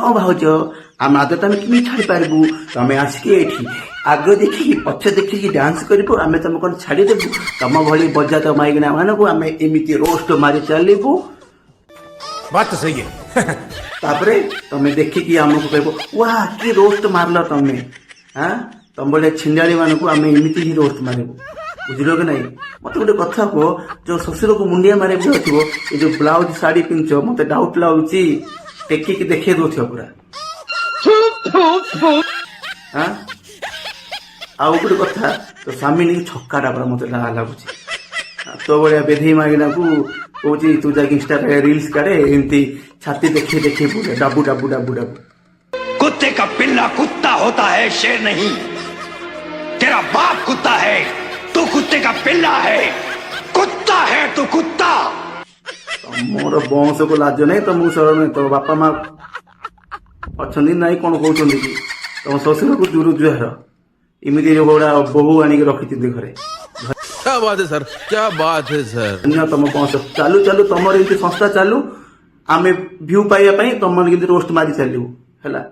हाँ भाज आम आदत आम कि छाड़ी पार्बू तुम आसिक ये आग देखिकी पछ देखिकी डांस करूँ आम तुम कौन छाड़देबू तुम भली बजात माइगना मानक आम एमती रोस्ट मारी चलू। बात तो सही है। तापरे तुम देखिकी आमको कह वाह कि रोस्ट मारल तुम हाँ तुम भाई छिंडाड़ी मानक आम एमती ही रोस्ट मारबू बुझल कि नहीं। मत गोटे कथा कह जो शशुर को मुंडिया मारे थो ये जो ब्लाउज साड़ी पिंच मत डाउट लगुच टेकिकी देखे दौथ पूरा हाँ आउ गोटे कथा तो स्वामी नहीं छक्काटा पूरा मत लगुच तो भाया बेधे मागिना को कौन तू जाके इंस्टा रील्स काढ़े एमती छाती देखिए देखिए पूरे डाबू डाबू डाबू डाबू। कुत्ते का पिल्ला कुत्ता होता है, शेर नहीं। तेरा बाप कुत्ता है, तू कुत्ते का पिल्ला है। कुत्ता है तू कुत्ता। मोर वंश को लाज नहीं तुमको शरण तो बापा माँ अच्छा ना कौन कहते कि तुम शशुर को दूर जुआर इमिदी गोड़ा बहु आनिक रखी घरे। क्या बात है सर, क्या बात है सर। तुम वंश चालू चालू तुम एमती संस्था चालू आम भ्यू पाइबा तुम रोस्ट मारी चलू है।